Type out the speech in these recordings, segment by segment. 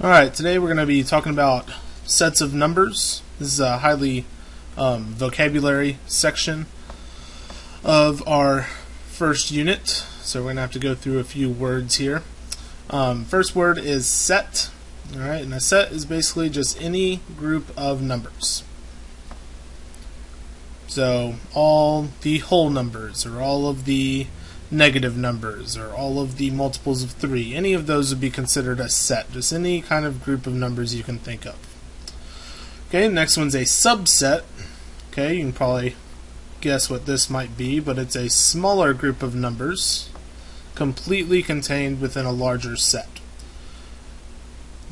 Alright, today we're going to be talking about sets of numbers. This is a highly vocabulary section of our first unit, so we're going to have to go through a few words here. First word is set. Alright, and a set is basically just any group of numbers. So all the whole numbers, or all of the negative numbers, or all of the multiples of 3, any of those would be considered a set, just any kind of group of numbers you can think of. Okay, next one's a subset. Okay, you can probably guess what this might be, but it's a smaller group of numbers completely contained within a larger set.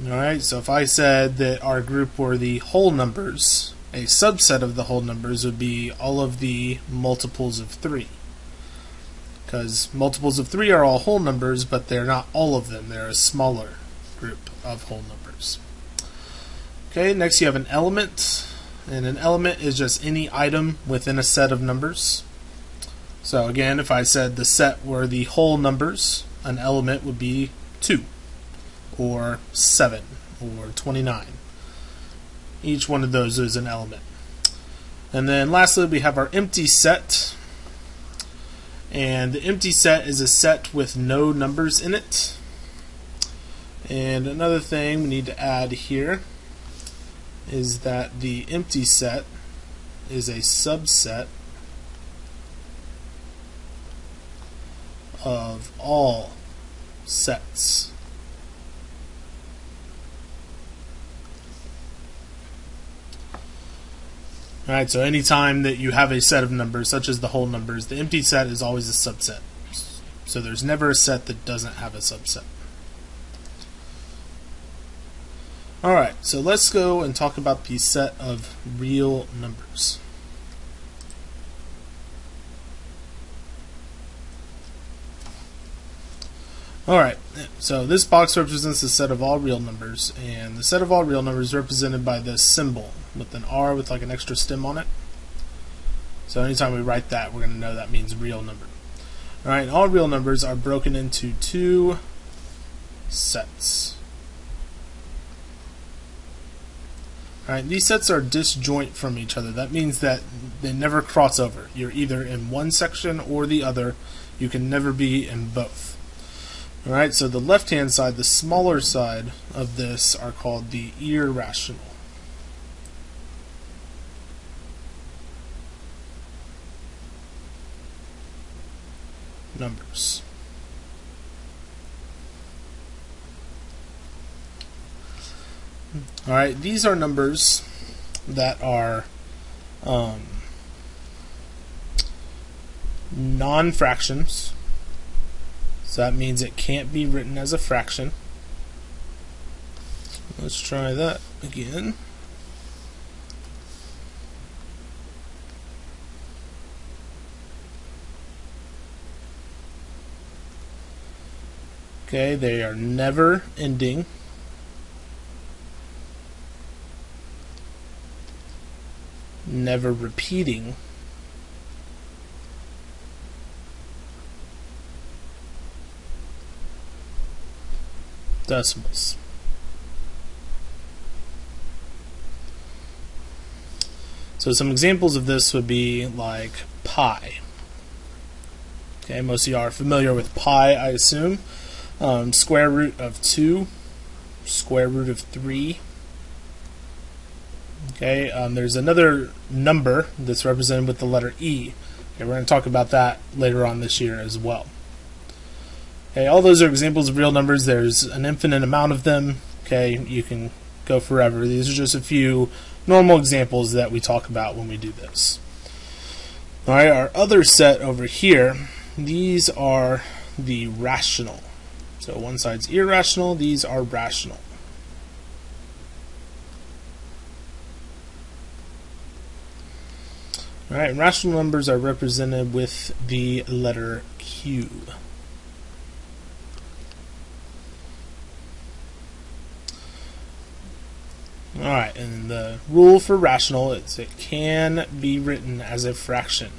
Alright, so if I said that our group were the whole numbers, a subset of the whole numbers would be all of the multiples of 3. Because multiples of 3 are all whole numbers, but they're not all of them. They're a smaller group of whole numbers. Okay, next you have an element. And an element is just any item within a set of numbers. So again, if I said the set were the whole numbers, an element would be 2, or 7, or 29. Each one of those is an element. And then lastly, we have our empty set. And the empty set is a set with no numbers in it. And another thing we need to add here is that the empty set is a subset of all sets. Alright, so anytime that you have a set of numbers, such as the whole numbers, the empty set is always a subset. So there's never a set that doesn't have a subset. Alright, so let's go and talk about the set of real numbers. Alright, so this box represents the set of all real numbers, and the set of all real numbers is represented by this symbol with an R with like an extra stem on it. So anytime we write that, we're going to know that means real number. Alright, all real numbers are broken into two sets. Alright, these sets are disjoint from each other. That means that they never cross over. You're either in one section or the other. You can never be in both. Alright, so the left-hand side, the smaller side of this, are called the irrational. Numbers. Alright, these are numbers that are non-fractions. So that means it can't be written as a fraction. Let's try that again. Okay, they are never ending. Never repeating. Decimals. So some examples of this would be like pi. Okay, most of you are familiar with pi, I assume. Square root of 2, square root of 3. Okay, there's another number that's represented with the letter E. Okay, we're going to talk about that later on this year as well. Okay, all those are examples of real numbers. There's an infinite amount of them. Okay, you can go forever. These are just a few normal examples that we talk about when we do this. Alright, our other set over here, these are the rational. So one side's irrational, these are rational. Alright, rational numbers are represented with the letter Q. Alright, and the rule for rational is it can be written as a fraction.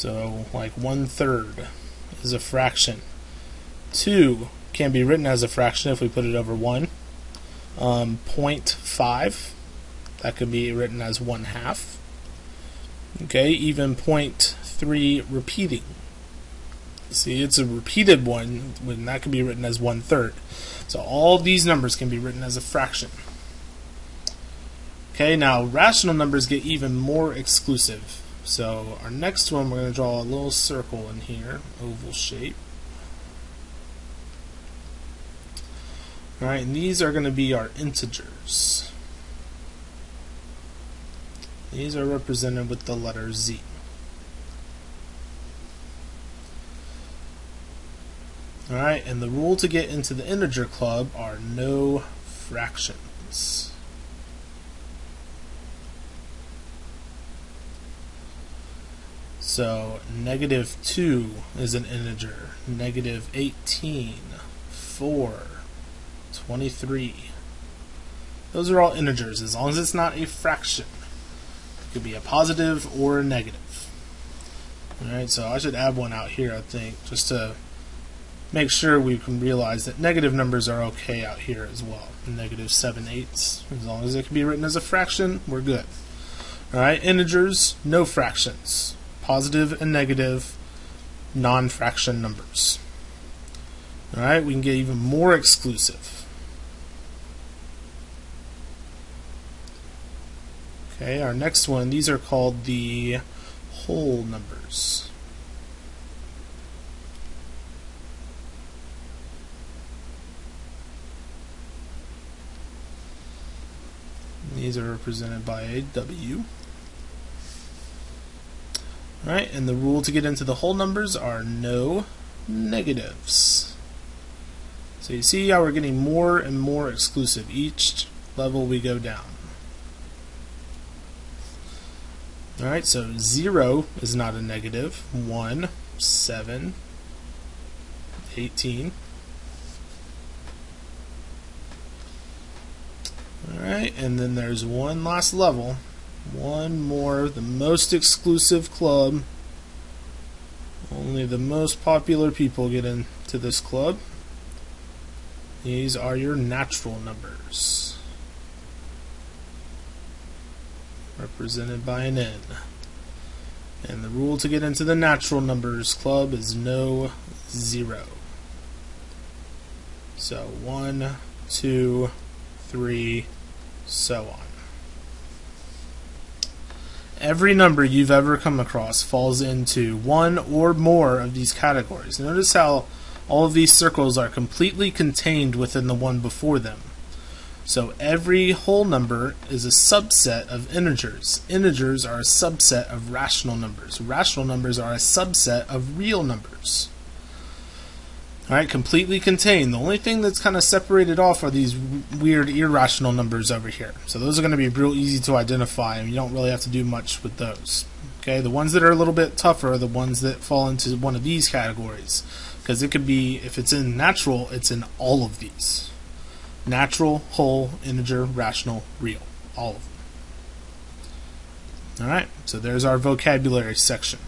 So like 1/3 is a fraction. 2 can be written as a fraction if we put it over 1. 0.5, that could be written as 1/2. Okay, even 0.3 repeating. See, it's a repeated one, when that can be written as 1/3. So all these numbers can be written as a fraction. Okay, now rational numbers get even more exclusive. So our next one, we're going to draw a little circle in here, oval shape. Alright, and these are going to be our integers. These are represented with the letter Z. Alright, and the rule to get into the integer club are no fractions. So, -2 is an integer, -18, 4, 23. Those are all integers, as long as it's not a fraction. It could be a positive or a negative. Alright, so I should add one out here, I think, just to make sure we can realize that negative numbers are okay out here as well. -7/8. As long as it can be written as a fraction, we're good. Alright, integers, no fractions. Positive and negative, non-fraction numbers. Alright, we can get even more exclusive. Okay, our next one, these are called the whole numbers. These are represented by a W. Alright, and the rule to get into the whole numbers are no negatives. So you see how we're getting more and more exclusive each level we go down. Alright, so 0 is not a negative. 1, 7, 18. Alright, and then there's one last level. One more, the most exclusive club. Only the most popular people get into this club. These are your natural numbers, represented by an N. And the rule to get into the natural numbers club is no 0. So 1, 2, 3, so on. Every number you've ever come across falls into one or more of these categories. Notice how all of these circles are completely contained within the one before them. So every whole number is a subset of integers. Integers are a subset of rational numbers. Rational numbers are a subset of real numbers. Alright, completely contained. The only thing that's kind of separated off are these weird irrational numbers over here. So those are going to be real easy to identify, and you don't really have to do much with those. Okay, the ones that are a little bit tougher are the ones that fall into one of these categories. Because it could be, if it's in natural, it's in all of these. Natural, whole, integer, rational, real. All of them. Alright, so there's our vocabulary section.